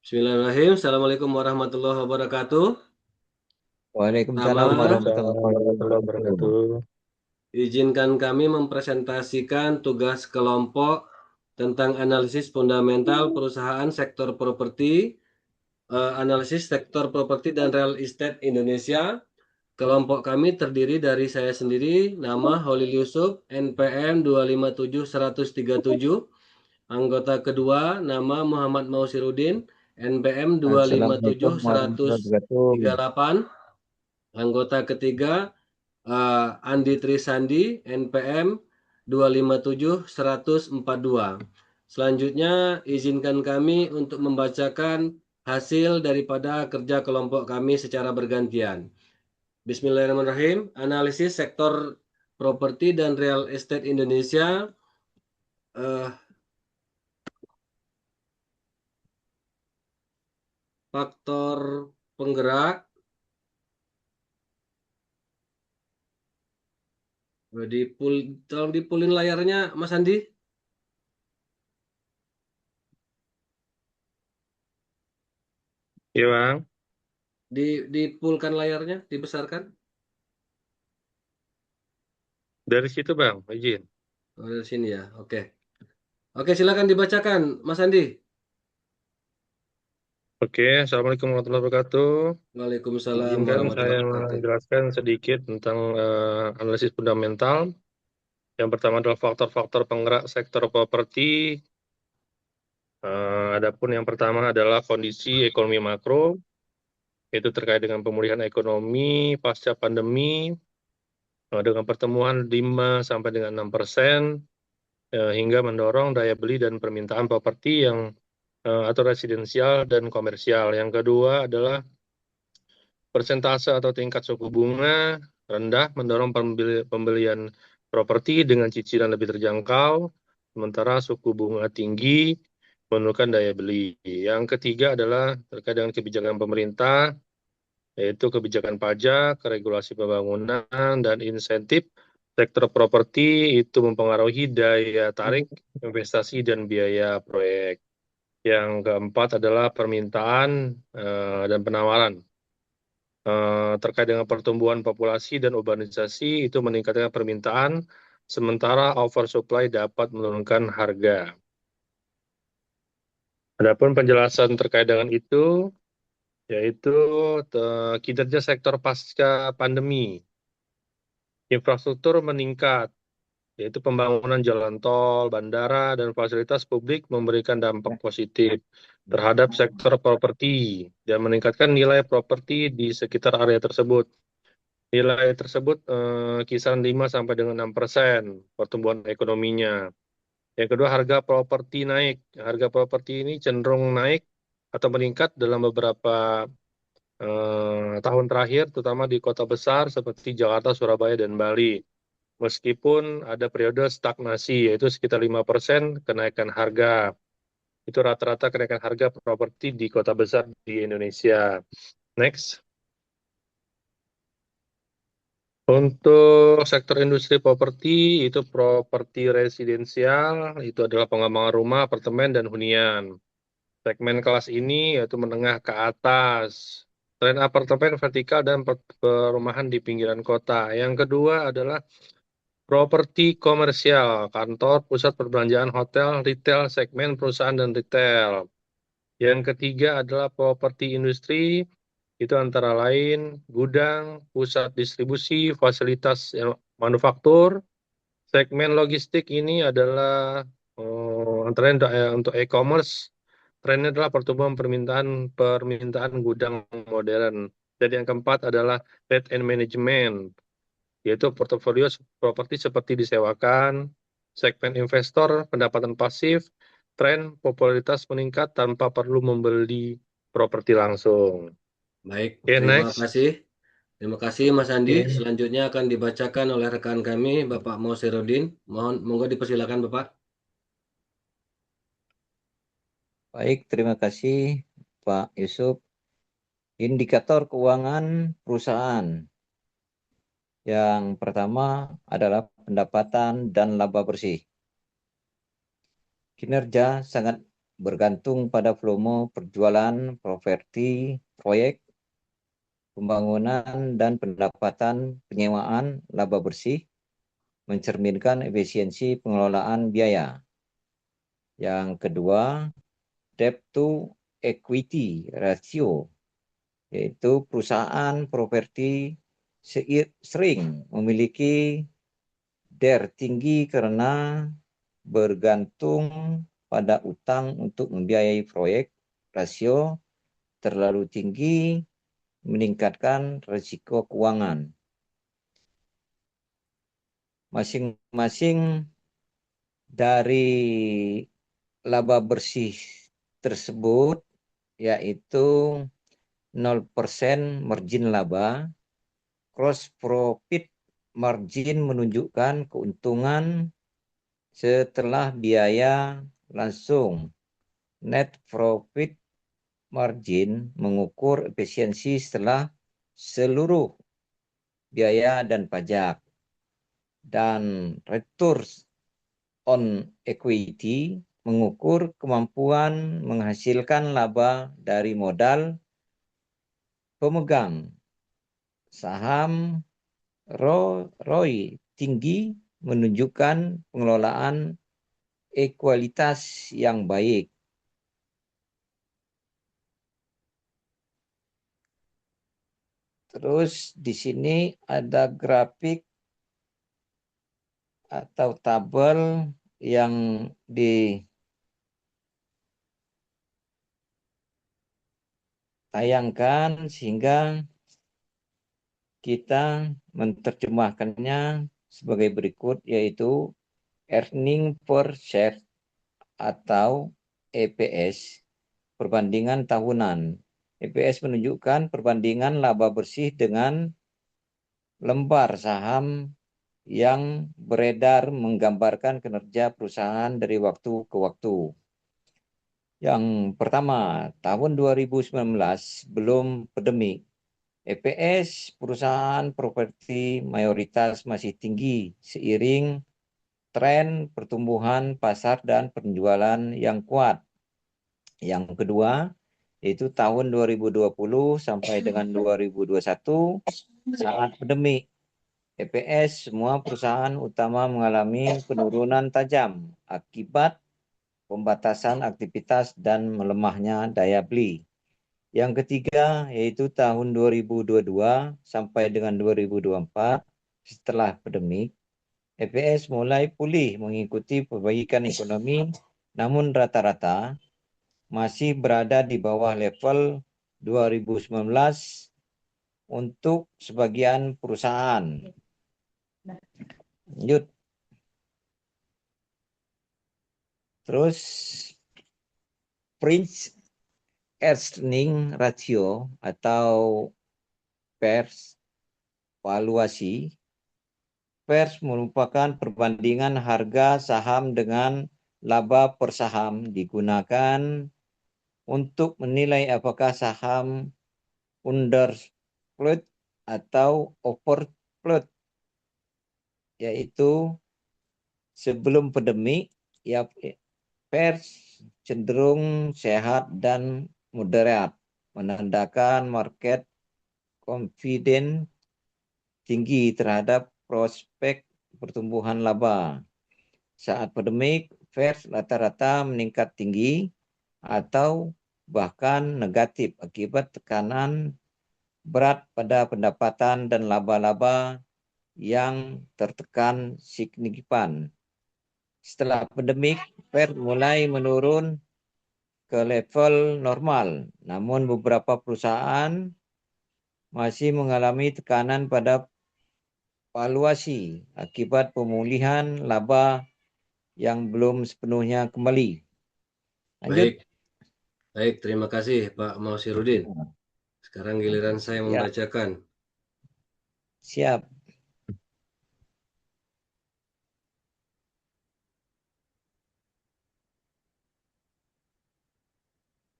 Bismillahirrahmanirrahim. Assalamualaikum warahmatullahi wabarakatuh. Waalaikumsalam Pertama, warahmatullahi Waalaikumsalam warahmatullahi wabarakatuh. wabarakatuh. izinkan kami mempresentasikan tugas kelompok tentang analisis fundamental perusahaan sektor properti, analisis sektor properti dan real estate Indonesia. Kelompok kami terdiri dari saya sendiri, nama Holil Yusuf, NPM 257-137. Anggota kedua, nama Muhammad Mausirudin, NPM Assalamualaikum warahmatullahi wabarakatuh. 257-138. Anggota ketiga, Andi Trisandi, NPM 257-142. Selanjutnya, izinkan kami untuk membacakan hasil daripada kerja kelompok kami secara bergantian. Bismillahirrahmanirrahim. Analisis sektor properti dan real estate Indonesia. eh, Faktor penggerak. Tolong dipulin layarnya, Mas Andi. Iya, Bang. Dipulkan layarnya, dibesarkan. Dari situ, Bang, izin. Oh, dari sini ya. Oke. Oke, silakan dibacakan, Mas Andi. Oke, Assalamualaikum warahmatullahi wabarakatuh. Waalaikumsalam Izinkan warahmatullahi saya wabarakatuh. menjelaskan sedikit tentang analisis fundamental. Yang pertama adalah faktor-faktor penggerak sektor properti. Adapun yang pertama adalah kondisi ekonomi makro, yaitu terkait dengan pemulihan ekonomi pasca pandemi, dengan pertemuan 5 sampai dengan 6%, hingga mendorong daya beli dan permintaan properti yang atau residensial dan komersial. Yang kedua adalah persentase atau tingkat suku bunga rendah mendorong pembelian properti dengan cicilan lebih terjangkau, sementara suku bunga tinggi menurunkan daya beli. Yang ketiga adalah terkait dengan kebijakan pemerintah, yaitu kebijakan pajak, regulasi pembangunan, dan insentif sektor properti itu mempengaruhi daya tarik investasi dan biaya proyek. Yang keempat adalah permintaan dan penawaran. Terkait dengan pertumbuhan populasi dan urbanisasi itu meningkatkan permintaan, sementara oversupply dapat menurunkan harga. Adapun penjelasan terkait dengan itu, yaitu kinerja sektor pasca pandemi. Infrastruktur meningkat, yaitu pembangunan jalan tol, bandara, dan fasilitas publik memberikan dampak positif terhadap sektor properti dan meningkatkan nilai properti di sekitar area tersebut. Nilai tersebut kisaran 5 sampai dengan 6% pertumbuhan ekonominya. Yang kedua, harga properti naik. Harga properti ini cenderung naik atau meningkat dalam beberapa tahun terakhir, terutama di kota besar seperti Jakarta, Surabaya, dan Bali. Meskipun ada periode stagnasi, yaitu sekitar 5% kenaikan harga. Itu rata-rata kenaikan harga properti di kota besar di Indonesia. Next. Untuk sektor industri properti, itu properti residensial, itu adalah pengembangan rumah, apartemen, dan hunian. Segmen kelas ini yaitu menengah ke atas. Tren apartemen vertikal dan perumahan di pinggiran kota. Yang kedua adalah properti komersial, kantor, pusat perbelanjaan, hotel, retail, segmen perusahaan dan retail. Yang ketiga adalah properti industri, itu antara lain gudang, pusat distribusi, fasilitas manufaktur. Segmen logistik ini adalah antara lain untuk e-commerce. Trennya adalah pertumbuhan permintaan gudang modern. Dan yang keempat adalah trade and management, yaitu portofolio properti seperti disewakan, segmen investor, pendapatan pasif, tren popularitas meningkat tanpa perlu membeli properti langsung. Baik, Oke, terima next. kasih. Terima kasih Mas Andi. Oke. Selanjutnya akan dibacakan oleh rekan kami, Bapak Mausirodin. Mohon, monggo dipersilakan Bapak. Baik, terima kasih Pak Yusuf. Indikator keuangan perusahaan. Yang pertama adalah pendapatan dan laba bersih. Kinerja sangat bergantung pada volume perjualan properti, proyek, pembangunan, dan pendapatan penyewaan laba bersih, mencerminkan efisiensi pengelolaan biaya. Yang kedua, debt to equity ratio, yaitu perusahaan properti sering memiliki DER tinggi karena bergantung pada utang untuk membiayai proyek. Rasio terlalu tinggi meningkatkan risiko keuangan. Masing-masing dari laba bersih tersebut yaitu 0% margin laba, gross profit margin menunjukkan keuntungan setelah biaya langsung, net profit margin mengukur efisiensi setelah seluruh biaya dan pajak, dan return on equity mengukur kemampuan menghasilkan laba dari modal pemegang saham. ROI tinggi menunjukkan pengelolaan ekualitas yang baik. Terus di sini ada grafik atau tabel yang ditayangkan sehingga kita menerjemahkannya sebagai berikut, yaitu earning per share atau EPS perbandingan tahunan. EPS menunjukkan perbandingan laba bersih dengan lembar saham yang beredar menggambarkan kinerja perusahaan dari waktu ke waktu. Yang pertama, tahun 2019 belum pandemi, EPS perusahaan properti mayoritas masih tinggi seiring tren pertumbuhan pasar dan penjualan yang kuat. Yang kedua, yaitu tahun 2020 sampai dengan 2021 saat pandemi. EPS semua perusahaan utama mengalami penurunan tajam akibat pembatasan aktivitas dan melemahnya daya beli. Yang ketiga yaitu tahun 2022 sampai dengan 2024 setelah pandemi, EPS mulai pulih mengikuti perbaikan ekonomi, namun rata-rata masih berada di bawah level 2019 untuk sebagian perusahaan. Lanjut. Terus Price Earning Ratio atau PERS, valuasi. PERS merupakan perbandingan harga saham dengan laba per saham, digunakan untuk menilai apakah saham undervalued atau overvalued, yaitu sebelum pandemi ya PERS cenderung sehat dan moderat, menandakan market confidence tinggi terhadap prospek pertumbuhan laba. Saat pandemik, PERS rata-rata meningkat tinggi atau bahkan negatif akibat tekanan berat pada pendapatan dan laba-laba yang tertekan signifikan. Setelah pandemik, PERS mulai menurun ke level normal, namun beberapa perusahaan masih mengalami tekanan pada valuasi akibat pemulihan laba yang belum sepenuhnya kembali. Lanjut. Baik, terima kasih Pak Mausirudin. Sekarang giliran saya membacakan. Siap.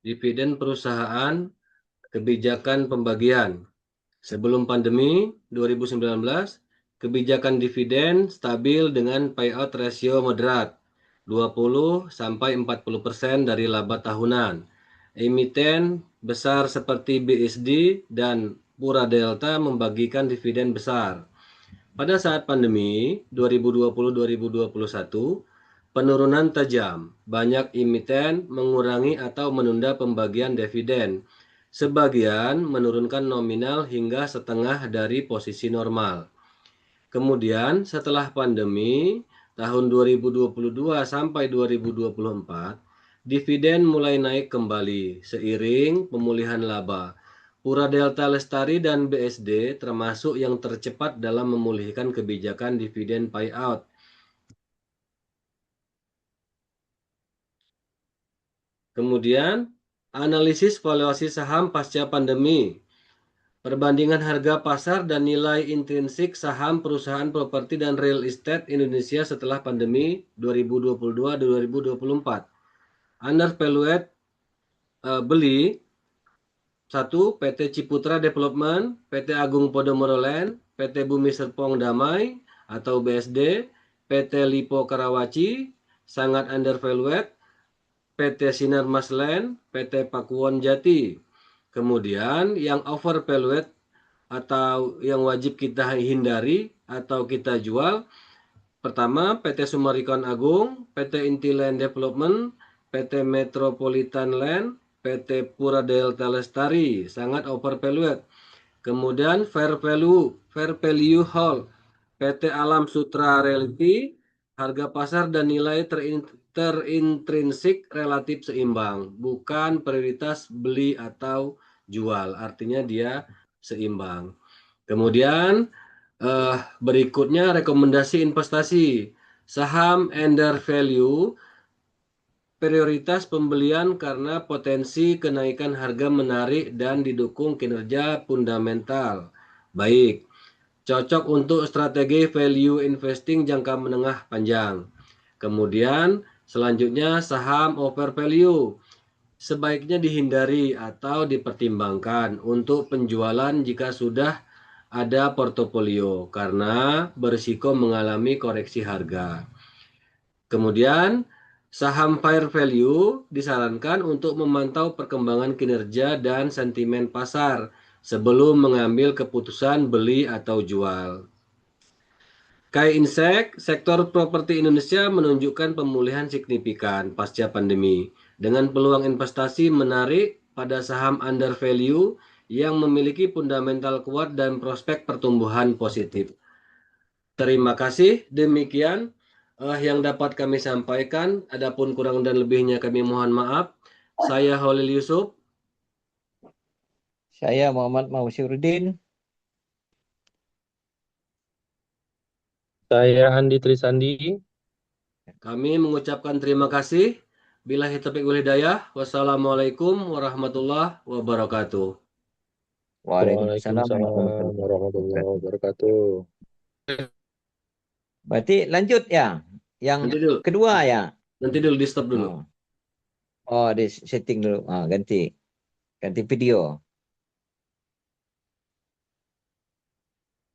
Dividen perusahaan, kebijakan pembagian. Sebelum pandemi 2019, kebijakan dividen stabil dengan payout ratio moderat. 20-40% dari laba tahunan. Emiten besar seperti BSD dan Pura Delta membagikan dividen besar. Pada saat pandemi 2020-2021, penurunan tajam. Banyak emiten mengurangi atau menunda pembagian dividen. Sebagian menurunkan nominal hingga setengah dari posisi normal. Kemudian setelah pandemi tahun 2022 sampai 2024, dividen mulai naik kembali seiring pemulihan laba. Pura Delta Lestari dan BSD termasuk yang tercepat dalam memulihkan kebijakan dividen payout. Kemudian, analisis valuasi saham pasca pandemi. Perbandingan harga pasar dan nilai intrinsik saham perusahaan properti dan real estate Indonesia setelah pandemi 2022-2024. Undervalued beli 1. PT Ciputra Development, PT Agung Podomoro Land, PT Bumi Serpong Damai atau BSD, PT Lipo Karawaci, sangat undervalued, PT Sinar Mas Land, PT Pakuwon Jati. Kemudian yang overvalued atau yang wajib kita hindari atau kita jual, pertama PT Sumarikon Agung, PT Intiland Development, PT Metropolitan Land, PT Pura Delta Lestari, sangat overvalued. Kemudian fair value hold, PT Alam Sutra Realty, harga pasar dan nilai terintrinsik relatif seimbang, bukan prioritas beli atau jual, artinya dia seimbang. Kemudian berikutnya rekomendasi investasi. Saham undervalue, prioritas pembelian karena potensi kenaikan harga menarik dan didukung kinerja fundamental baik. Cocok untuk strategi value investing jangka menengah panjang. Kemudian selanjutnya saham overvalue. Sebaiknya dihindari atau dipertimbangkan untuk penjualan jika sudah ada portofolio karena berisiko mengalami koreksi harga. Kemudian saham fair value disarankan untuk memantau perkembangan kinerja dan sentimen pasar sebelum mengambil keputusan beli atau jual. KAI-Insek, sektor properti Indonesia menunjukkan pemulihan signifikan pasca pandemi dengan peluang investasi menarik pada saham undervalue yang memiliki fundamental kuat dan prospek pertumbuhan positif. Terima kasih, demikian yang dapat kami sampaikan. Adapun kurang dan lebihnya kami mohon maaf. Saya Holil Yusuf. Saya Muhammad Mausyuruddin. Saya Andi Trisandi. Kami mengucapkan terima kasih. Billahi taufiq wal hidayah. Wassalamualaikum warahmatullahi wabarakatuh. Waalaikumsalam Waalaikumsalam warahmatullahi warahmatullahi wabarakatuh. wabarakatuh. Berarti lanjut ya. Yang Nanti dulu, kedua ya. nanti dulu di stop dulu. Oh, di setting dulu. Ganti video.